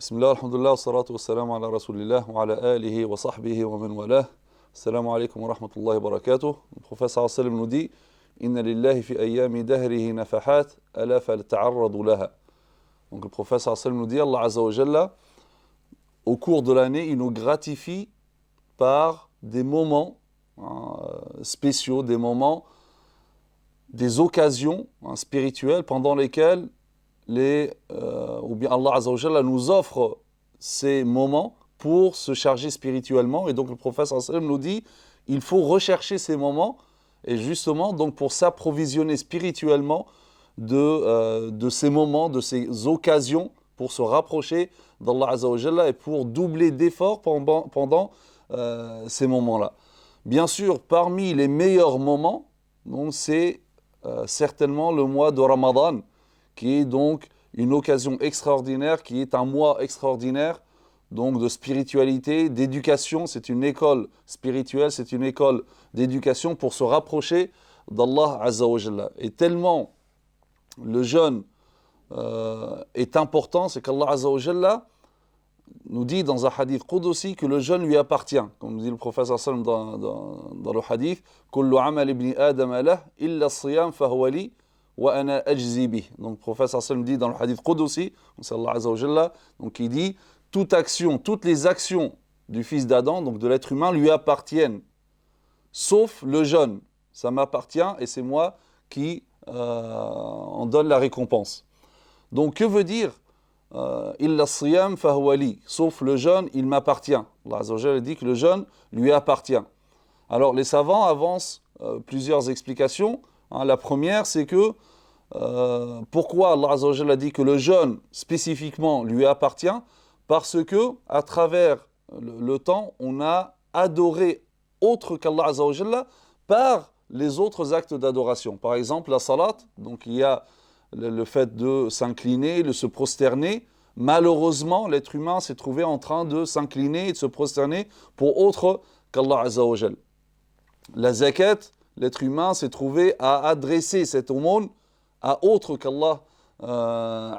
Bismillah, alhamdulillah, wa salatu wa salam ala rasulillah wa ala alihi wa sahbihi wa man walah. Assalamu alaikum wa rahmatullahi wa barakatuh. Le professeur sallam nous dit Inna lillahi fi ayyami dahrihi nafahat, ala fal ta'arradu laha. Donc le professeur sallam nous dit Allah Azza wa Jalla, au cours de l'année, il nous gratifie par des moments spéciaux, des moments, des occasions spirituelles pendant lesquelles ou bien Allah Azza wa Jalla nous offre ces moments pour se charger spirituellement. Et donc le prophète sallam nous dit il faut rechercher ces moments et justement donc pour s'approvisionner spirituellement de ces moments, de ces occasions pour se rapprocher d'Allah Azza wa Jalla et pour doubler d'efforts pendant ces moments-là. Bien sûr, parmi les meilleurs moments, donc c'est certainement le mois de Ramadan, qui est donc une occasion extraordinaire, qui est un mois extraordinaire, donc de spiritualité, d'éducation. C'est une école spirituelle, c'est une école d'éducation pour se rapprocher d'Allah Azza wa Jalla. Et tellement le jeûne est important, c'est qu'Allah Azza wa Jalla nous dit dans un hadith Qudusi que le jeûne lui appartient. Comme dit le prophète sallam dans le hadith, « Kullu amal ibni Adam lah, illa siyam fahuwa li, wa ana ajzi bih » Donc le prophète sallam dit dans le hadith Qudusi, c'est Allah Azza wa Jalla, donc il dit « Toute action, toutes les actions du fils d'Adam, donc de l'être humain, lui appartiennent, sauf le jeûne. Ça m'appartient et c'est moi qui en donne la récompense. » Donc que veut dire Illa siyam fahuwa li, sauf le jeûne, il m'appartient. Allah Azza wa Jalla dit que le jeûne lui appartient. Alors les savants avancent plusieurs explications. La première, c'est que pourquoi Allah Azza wa Jalla dit que le jeûne spécifiquement lui appartient? Parce que à travers le temps, on a adoré autre qu'Allah Azza wa Jalla par les autres actes d'adoration. Par exemple, la salat, donc il y a le fait de s'incliner, de se prosterner. Malheureusement, l'être humain s'est trouvé en train de s'incliner et de se prosterner pour autre qu'Allah Azza wa Jalla. La zakat, l'être humain s'est trouvé à adresser cette aumône à autre qu'Allah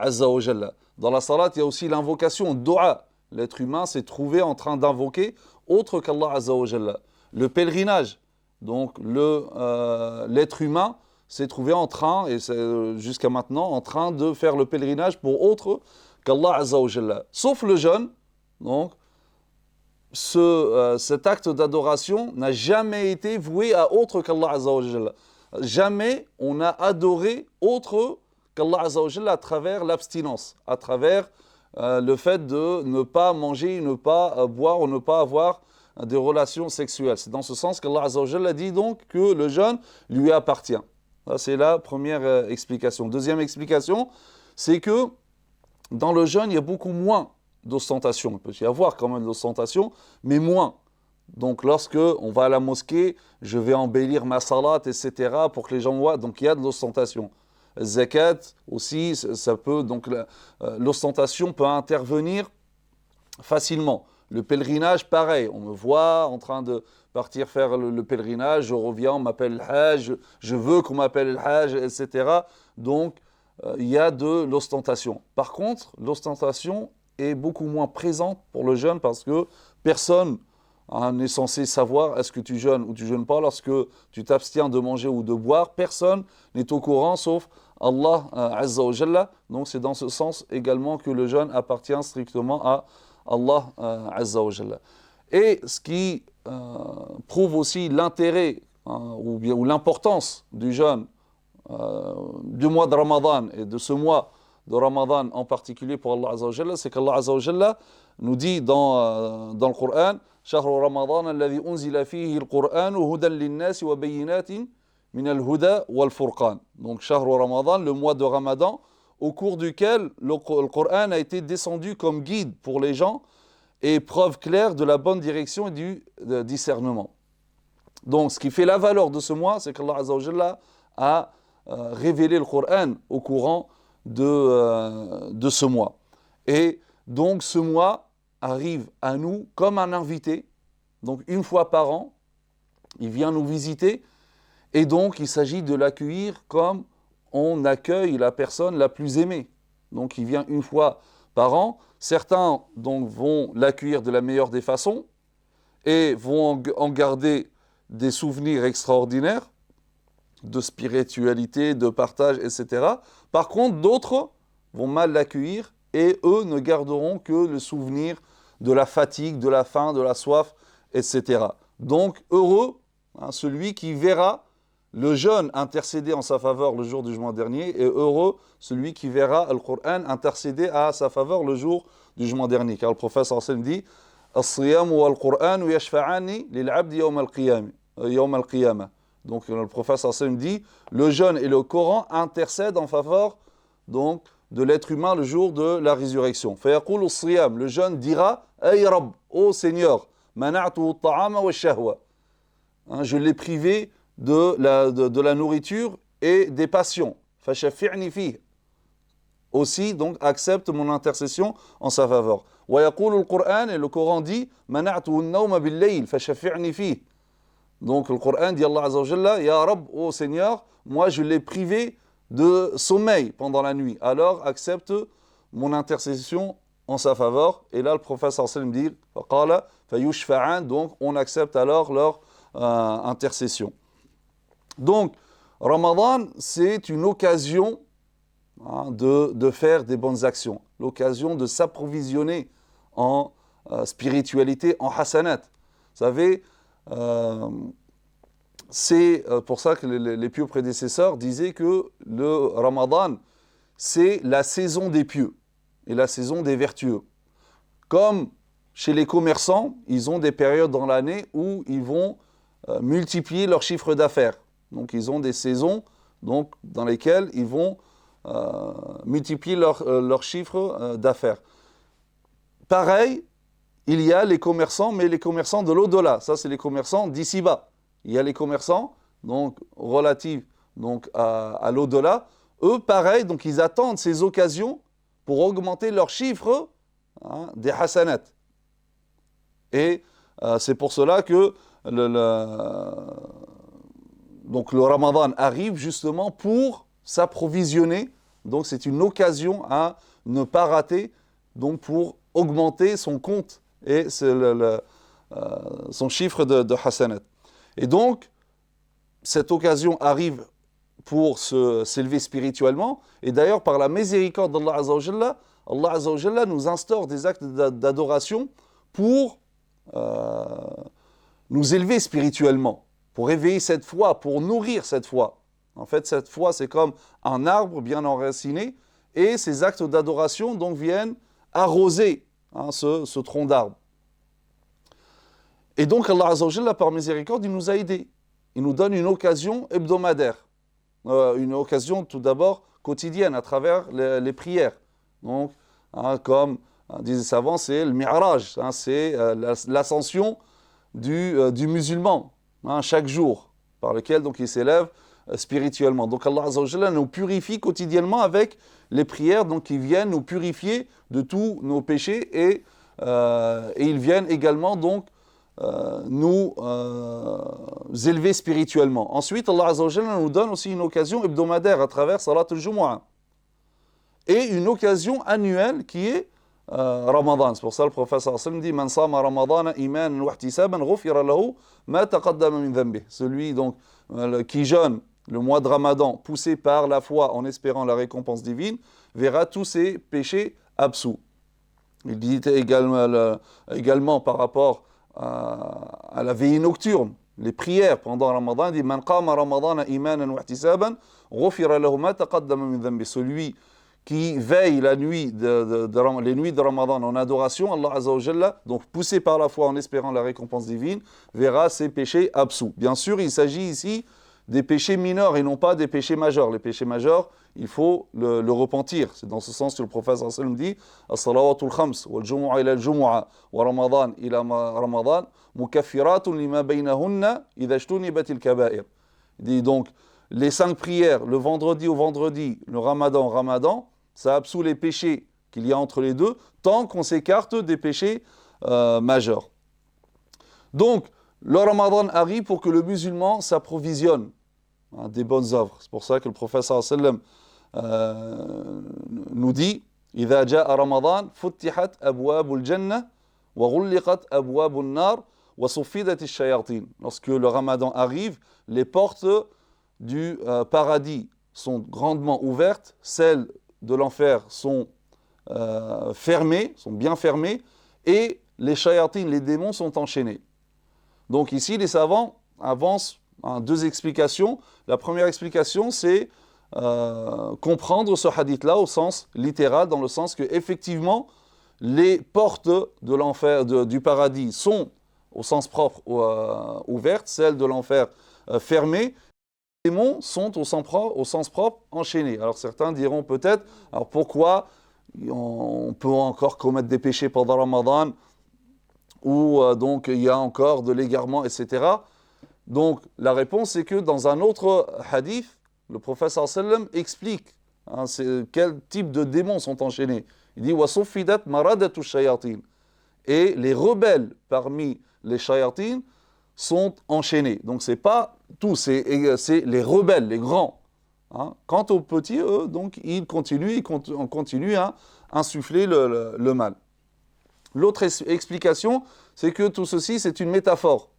Azza wa Jalla. Dans la salat, il y a aussi l'invocation, dua. L'être humain s'est trouvé en train d'invoquer autre qu'Allah Azza wa Jalla. Le pèlerinage, donc l'être humain s'est trouvé en train, et jusqu'à maintenant, en train de faire le pèlerinage pour autre qu'Allah Azza wa Jalla. Sauf le jeûne, donc, cet acte d'adoration n'a jamais été voué à autre qu'Allah Azza wa Jalla. Jamais on a adoré autre qu'Allah Azza wa Jalla à travers l'abstinence, à travers le fait de ne pas manger, ne pas boire ou ne pas avoir des relations sexuelles. C'est dans ce sens qu'Allah Azza wa Jalla dit donc que le jeûne lui appartient. Ça, c'est la première explication. Deuxième explication, c'est que dans le jeûne, il y a beaucoup moins d'ostentation. Il peut y avoir quand même de l'ostentation, mais moins. Donc lorsque on va à la mosquée, je vais embellir ma salat, etc., pour que les gens voient. Donc il y a de l'ostentation. Zakat aussi, ça peut, donc l'ostentation peut intervenir facilement. Le pèlerinage, pareil, on me voit en train de partir faire le pèlerinage, je reviens, on m'appelle le Hajj, je veux qu'on m'appelle le Hajj, etc. Donc, il y a de l'ostentation. Par contre, l'ostentation est beaucoup moins présente pour le jeûne parce que personne n'est censé savoir est-ce que tu jeûnes ou tu jeûnes pas. Lorsque tu t'abstiens de manger ou de boire, personne n'est au courant sauf Allah Azza wa Jalla. Donc, c'est dans ce sens également que le jeûne appartient strictement à Allah Azza wa Jalla. Et ce qui prouve aussi l'intérêt ou l'importance du jeûne du mois de Ramadan et de ce mois de Ramadan en particulier pour Allah Azza wa Jalla, c'est qu'Allah Azza wa Jalla nous dit dans le Coran شهر رمضان الذي أنزل فيه القرآن هدى للناس وبينات من الهدى والفرقان. Donc شهر رمضان, le mois de Ramadan, au cours duquel le Coran a été descendu comme guide pour les gens et preuve claire de la bonne direction et du discernement. Donc, ce qui fait la valeur de ce mois, c'est qu'Allah Azza wa Jalla a révélé le Coran au courant de ce mois. Et donc, ce mois arrive à nous comme un invité. Donc, une fois par an, il vient nous visiter. Et donc, il s'agit de l'accueillir comme on accueille la personne la plus aimée. Donc, il vient une fois par an. Certains donc vont l'accueillir de la meilleure des façons et vont en garder des souvenirs extraordinaires de spiritualité, de partage, etc. Par contre, d'autres vont mal l'accueillir et eux ne garderont que le souvenir de la fatigue, de la faim, de la soif, etc. Donc, heureux, celui qui verra le jeûne intercéder en sa faveur le jour du jugement dernier, et heureux celui qui verra le Coran intercéder à sa faveur le jour du jugement dernier. Car le prophète sallallahu alayhi wa sallam dit As-siyam wal Qur'an yashfa'ani lil 'abdi yawm al-qiyamah. Donc le prophète sallallahu alayhi wa sallam dit le jeûne et le Coran intercèdent en faveur donc de l'être humain le jour de la résurrection. Fayaqul as-siyam, le jeûne dira Ay Rabb, ô Seigneur, mana'tuhu at-ta'ama wa shahwa. Je l'ai privé de la nourriture et des passions. Fashafi'ni fih. Aussi, donc, accepte mon intercession en sa faveur. Wa yaqulu al-Qur'an, et le Coran dit mana'tuhu an-nawma bil-layl, fashafi'ni fih. Donc, le Coran dit Allah Azza wa Jalla, Ya Rabb, ô Seigneur, moi je l'ai privé de sommeil pendant la nuit. Alors, accepte mon intercession en sa faveur. Et là, le prophète sallallahu alayhi wa sallam dit faqala fayushfa'an, donc on accepte alors leur intercession. Donc, Ramadan, c'est une occasion de faire des bonnes actions, l'occasion de s'approvisionner en spiritualité, en hasanat. Vous savez, c'est pour ça que les pieux prédécesseurs disaient que le Ramadan, c'est la saison des pieux et la saison des vertueux. Comme chez les commerçants, ils ont des périodes dans l'année où ils vont multiplier leur chiffre d'affaires. Donc ils ont des saisons donc, dans lesquelles ils vont multiplier leur chiffre d'affaires. Pareil, il y a les commerçants, mais les commerçants de l'au-delà. Ça, c'est les commerçants d'ici-bas. Il y a les commerçants donc, relatifs donc, à l'au-delà. Eux, pareil, donc ils attendent ces occasions pour augmenter leur chiffre des hasanat. Et c'est pour cela que donc le Ramadan arrive justement pour s'approvisionner. Donc c'est une occasion à ne pas rater, donc pour augmenter son compte et son chiffre de hasanat. Et donc cette occasion arrive pour s'élever spirituellement. Et d'ailleurs par la miséricorde d'Allah Azza wa Jalla, Allah Azza wa Jalla nous instaure des actes d'adoration pour nous élever spirituellement, pour éveiller cette foi, pour nourrir cette foi. En fait, cette foi, c'est comme un arbre bien enraciné, et ces actes d'adoration donc viennent arroser ce tronc d'arbre. Et donc Allah Azza wa Jalla, par miséricorde, il nous a aidés. Il nous donne une occasion hebdomadaire, une occasion tout d'abord quotidienne à travers les prières. Donc, comme disent les savants, c'est le mi'raj, c'est l'ascension du musulman, chaque jour, par lequel donc, il s'élève spirituellement. Donc Allah Azza wa Jalla nous purifie quotidiennement avec les prières donc, qui viennent nous purifier de tous nos péchés et ils viennent également donc, nous élever spirituellement. Ensuite, Allah Azza wa Jalla nous donne aussi une occasion hebdomadaire à travers Salat al-Jumu'ah et une occasion annuelle qui est Ramadan. C'est pour ça que le prophète sallallahu alayhi wa sallam dit Man sama Ramadana imanan wa ihtisaban ghufira lahu ma taqaddama min dhanbi. Celui donc qui jeûne le mois de Ramadan poussé par la foi en espérant la récompense divine verra tous ses péchés absous. Il dit également par rapport à la veillée nocturne, les prières pendant Ramadan, il dit Man qama Ramadana imanan wa ihtisaban ghufira lahu ma taqaddama min dhanbi. Celui qui veille les nuits de Ramadan en adoration, Allah Azza wa Jalla, donc poussé par la foi en espérant la récompense divine, verra ses péchés absous. Bien sûr, il s'agit ici des péchés mineurs et non pas des péchés majeurs. Les péchés majeurs, il faut le repentir. C'est dans ce sens que le prophète sallallahu alayhi wa sallam dit As-salawatul khams, wal jumu'a ila al-jumu'a, wa Ramadan ila Ramadan, mukaffiratun lima baynahunna idha ijtunibat al-kaba'ir. Il dit donc, les 5 prières, le vendredi au vendredi, le Ramadan au Ramadan, ça absout les péchés qu'il y a entre les deux, tant qu'on s'écarte des péchés majeurs. Donc, le Ramadan arrive pour que le musulman s'approvisionne des bonnes œuvres. C'est pour ça que le prophète sallallahu alayhi wa sallam nous dit إذا جاء رمضان فتحت أبواب الجنة وغلقت أبواب النار وصفدت الشياطين. Lorsque le Ramadan arrive, les portes du paradis sont grandement ouvertes, celles de l'enfer sont fermées, sont bien fermées, et les shayatines, les démons, sont enchaînés. Donc ici, les savants avancent deux explications. La première explication, c'est comprendre ce hadith-là au sens littéral, dans le sens que effectivement, les portes de l'enfer, du paradis sont au sens propre ouvertes, celles de l'enfer fermées. Les démons sont au sens propre enchaînés. Alors certains diront peut-être, alors pourquoi on peut encore commettre des péchés pendant Ramadan, ou donc il y a encore de l'égarement, etc. Donc la réponse c'est que dans un autre hadith, le prophète sallam explique quel type de démons sont enchaînés. Il dit وَصُفِّدَتْ مَرَدَةُ الشَّيَاطِينَ. Et les rebelles parmi les shayatines sont enchaînés. Donc c'est pas tout, c'est les rebelles, les grands. Quant aux petits, eux, donc ils continuent à insuffler le mal. L'autre explication, c'est que tout ceci, c'est une métaphore.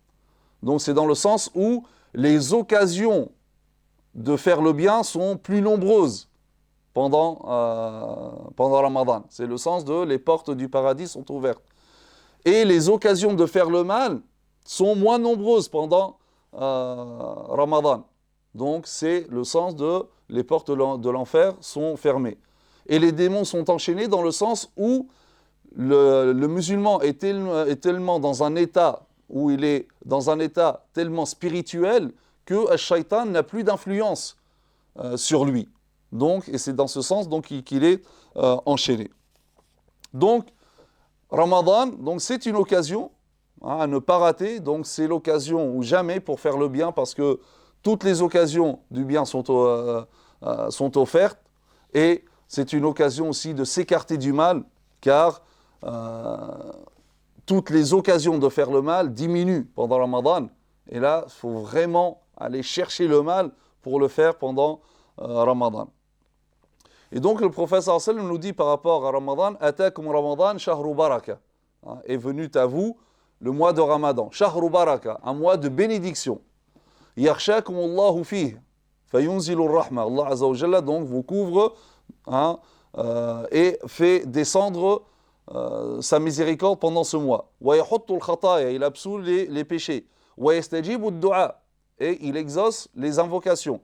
Donc c'est dans le sens où les occasions de faire le bien sont plus nombreuses pendant Ramadan. C'est le sens de les portes du paradis sont ouvertes. Et les occasions de faire le mal sont moins nombreuses pendant Ramadan. Donc c'est le sens de les portes de l'enfer sont fermées. Et les démons sont enchaînés dans le sens où le musulman est tellement dans un état où il est dans un état tellement spirituel que le shaitan n'a plus d'influence sur lui. Donc, et c'est dans ce sens donc, qu'il est enchaîné. Donc, Ramadan, donc, c'est une occasion à ne pas rater. Donc, c'est l'occasion ou jamais pour faire le bien parce que toutes les occasions du bien sont offertes. Et c'est une occasion aussi de s'écarter du mal car toutes les occasions de faire le mal diminuent pendant Ramadan. Et là, il faut vraiment aller chercher le mal pour le faire pendant Ramadan. Et donc le prophète sallallahu alayhi wa sallam nous dit par rapport à Ramadan, Atakum Ramadan shahru baraka. Est venu à vous le mois de Ramadan. Shahru baraka, un mois de bénédiction. Yakhshakum Allahu fih, fayunzilu rahma. Allah azza wa jalla donc vous couvre et fait descendre sa miséricorde pendant ce mois. Wa yahuttu al-khataya, il absout les péchés. Wa yastajibu ad-du'a, et il exauce les invocations.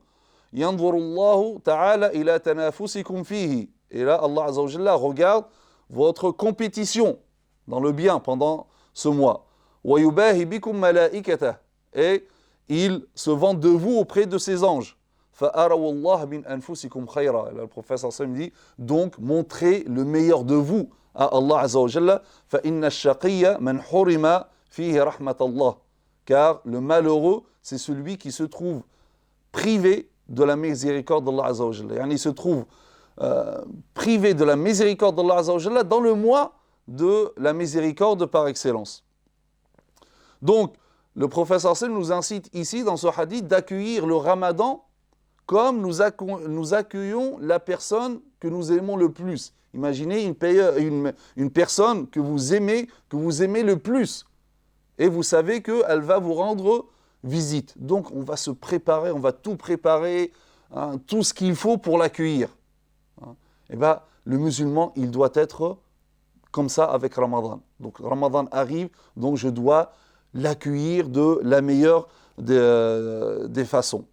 Yanzuru Allahu ta'ala ila tanafusikum fihi. Et là, Allah azza wa jalla regarde votre compétition dans le bien pendant ce mois. Wa yubahi bikum malaikatah, et il se vante de vous auprès de ses anges. Fa'araw Allah min anfusikum khayra. Le prophète sallallahu alayhi wa sallam dit donc montrez le meilleur de vous à Allah azza wa jalla. Fa inna ash-shaqiyya man hurima fihi rahmatallah. Car le malheureux, c'est celui qui se trouve privé de la miséricorde d'Allah azza wa jalla. Il se trouve privé de la miséricorde d'Allah azza wa jalla dans le mois de la miséricorde par excellence. Donc, le prophète sallallahu alayhi wa sallam nous incite ici dans ce hadith d'accueillir le Ramadan comme nous accueillons la personne que nous aimons le plus. Imaginez une personne que vous aimez le plus. Et vous savez qu'elle va vous rendre visite. Donc on va se préparer, on va tout préparer, tout ce qu'il faut pour l'accueillir. Et bien le musulman, il doit être comme ça avec Ramadan. Donc Ramadan arrive, donc je dois l'accueillir de la meilleure des façons.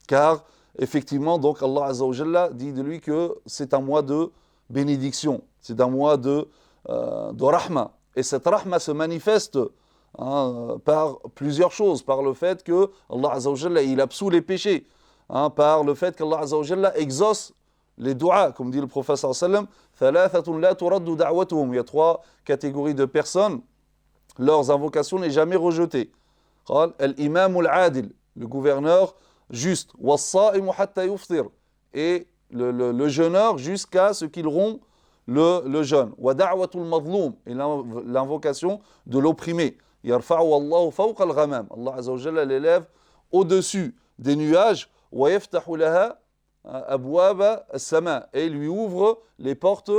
Car effectivement, donc Allah Azza wa Jalla dit de lui que c'est un mois de bénédiction, c'est un mois de rahma. Et cette rahma se manifeste par plusieurs choses, par le fait que Allah Azza wa Jalla, il absout les péchés, par le fait qu'Allah Azza wa Jalla exauce les du'as, comme dit le prophète sallallahu alayhi wa sallam, thalathatun la turaddu da'watuhum. Il y a trois catégories de personnes, leurs invocations n'est jamais rejetées. Al-imam al-adil, le gouverneur juste, was-sa'imu hatta yuftir, et le jeûneur jusqu'à ce qu'il rompt le jeûne. Wa da'watul mazlum, et l'invocation de l'opprimé. Yarfa'u Allahu fawqa al-ghamam. Allah Azza wa Jalla l'élève au-dessus des nuages. Wa yaftahu laha abwaba as-sama, et lui ouvre les portes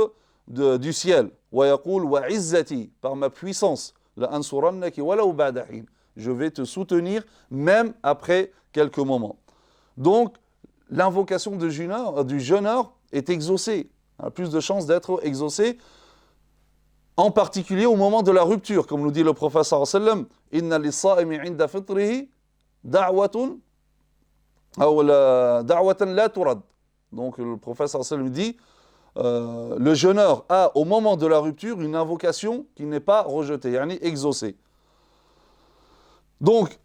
du ciel. وَيَقُولُ وَعِزَّتِي, par ma puissance, لَأَنْصُرَنَّكِ وَلَوْ بَعْدَ حِينٍ, je vais te soutenir même après quelques moments. Donc, l'invocation du jeûneur est exaucée, a plus de chances d'être exaucée, en particulier au moment de la rupture, comme nous dit le prophète sallallahu alayhi wa sallam, inna lis-sa'imi 'inda fitrihi da'watan la turad. Donc le prophète sallallahu alayhi wa sallam dit, le jeûneur a au moment de la rupture une invocation qui n'est pas rejetée, yani exaucée. Donc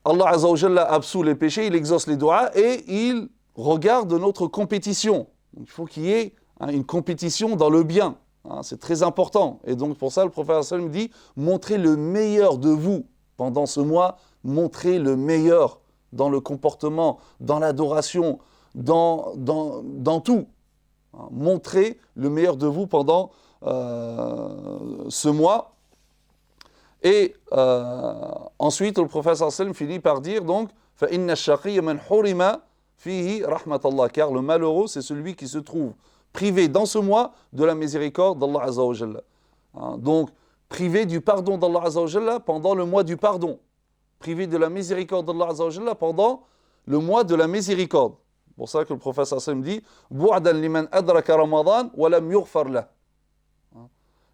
Allah Azza wa Jalla absout les péchés, il exauce les doigts et il regarde notre compétition. Donc, il faut qu'il y ait une compétition dans le bien. C'est très important. Et donc pour ça, le prophète sallallahu alayhi wa sallam dit, montrez le meilleur de vous pendant ce mois, montrez le meilleur dans le comportement, dans l'adoration, dans tout. Montrez le meilleur de vous pendant ce mois. Et ensuite, le prophète sallallahu alayhi wa sallam finit par dire donc, فَإِنَّ الشَّقِيَّ مَنْ حُرِمَ فِيهِ رَحْمَةَ اللَّهِ, car le malheureux, c'est celui qui se trouve privé dans ce mois de la miséricorde d'Allah Azza wa Jalla. Donc, privé du pardon d'Allah Azza wa Jalla pendant le mois du pardon. Privé de la miséricorde d'Allah Azza wa Jalla pendant le mois de la miséricorde. C'est pour ça que le prophète sallallahu alayhi wa sallam dit, بُعْدًا لِمَنْ أَدْرَكَ رَمَضَانَ وَلَمْ يُغْفَرْ لَهُ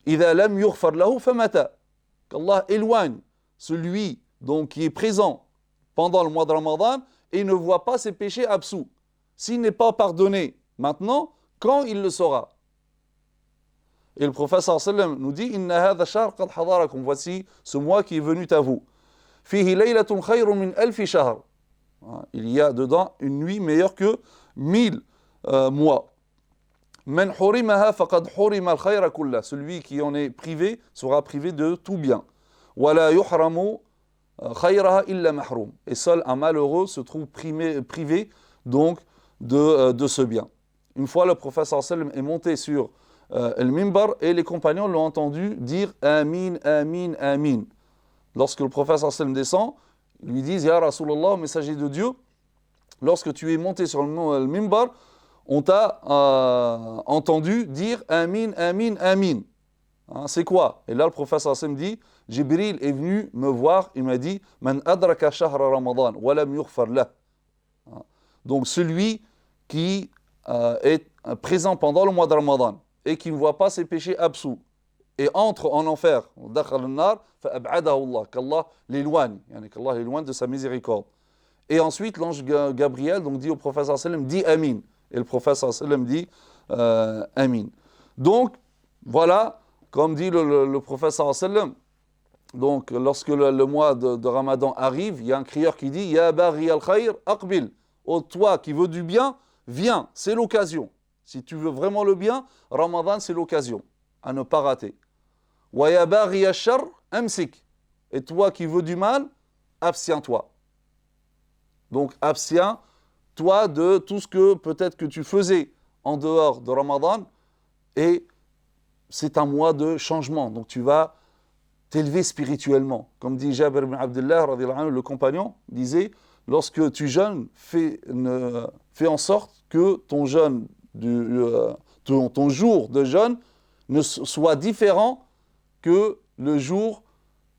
إِذَا لَمْ يُغْفَرْ لَهُ فَمَتَى. Qu'Allah éloigne celui donc, qui est présent pendant le mois de Ramadan et ne voit pas ses péchés absous. S'il n'est pas pardonné maintenant, quand il le saura? Et le prophète sallallahu alayhi wa sallam nous dit, Inna hadha shahr qad hadarakum, voici ce mois qui est venu à vous. Fihi laylatun khayrun min alfi shahr. Il y a dedans une nuit meilleure que 1000 mois. Man hurimaha faqad hurima al-khayra kullah. Celui qui en est privé sera privé de tout bien. Wala yuhramu khayraha illa mahrum. Et seul un malheureux se trouve privé donc de ce bien. Une fois, le prophète sallallahu alayhi wa sallam est monté sur le mimbar et les compagnons l'ont entendu dire Amin, Amin, Amin. Lorsque le prophète sallallahu alayhi wa sallam descend, ils lui disent Ya Rasulallah, messager de Dieu, lorsque tu es monté sur le mimbar, on t'a entendu dire Amin, Amin, Amin. C'est quoi? Et là, le prophète sallallahu alayhi wa sallam dit Jibril est venu me voir, il m'a dit Man adraka shahra Ramadan, wa lam yughfar lah. Donc, celui qui est présent pendant le mois de Ramadan et qui ne voit pas ses péchés absous et entre en enfer, qu'Allah l'éloigne, qu'Allah l'éloigne de sa miséricorde. Et ensuite, l'ange Gabriel donc, dit au prophète sallallahu alayhi wa sallam, dit Amin. Et le prophète sallallahu alayhi wa sallam dit Amin. Donc, voilà, comme dit le prophète sallallahu alayhi wa sallam, donc lorsque le mois de Ramadan arrive, il y a un crieur qui dit Ya baghi al-khayr aqbil. Ô toi qui veux du bien, viens, c'est l'occasion. Si tu veux vraiment le bien, Ramadan c'est l'occasion à ne pas rater. Wa ya baghi ash-sharr amsik. Et toi qui veux du mal, abstiens-toi. Donc abstiens-toi de tout ce que peut-être que tu faisais en dehors de Ramadan et c'est un mois de changement. Donc tu vas t'élever spirituellement. Comme dit Jabir ibn Abdullah, le compagnon, disait lorsque tu jeûnes, fais en sorte que ton jeûne, ton jour de jeûne ne soit différent que le jour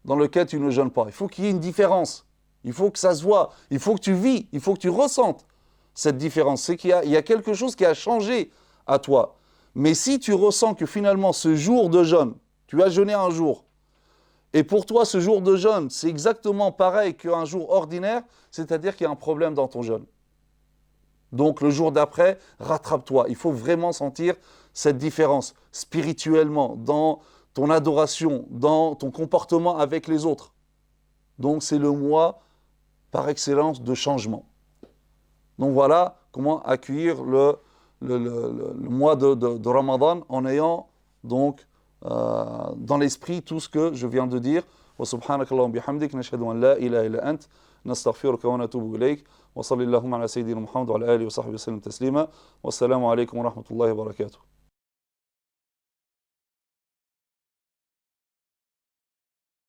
dans lequel tu ne jeûnes pas. Il faut qu'il y ait une différence. Il faut que ça se voit. Il faut que tu vis. Il faut que tu ressentes cette différence. C'est qu'il y a quelque chose qui a changé à toi. Mais si tu ressens que finalement ce jour de jeûne, tu as jeûné un jour, et pour toi ce jour de jeûne, c'est exactement pareil qu'un jour ordinaire, c'est-à-dire qu'il y a un problème dans ton jeûne. Donc le jour d'après, rattrape-toi. Il faut vraiment sentir cette différence spirituellement, dans ton adoration, dans ton comportement avec les autres. Donc c'est le mois par excellence de changement. Donc voilà comment accueillir le mois de Ramadan en ayant donc dans l'esprit tout ce que je viens de dire. Wa subhanakallahumma bihamdik nashhadu an la ilaha illa ant nastaghfiruka wa natubu ilayk wa sallallahu ala sayyidina Muhammad wa ala alihi wa sahbihi wa sallam taslima wa assalamu alaykum wa rahmatullahi wa barakatuh.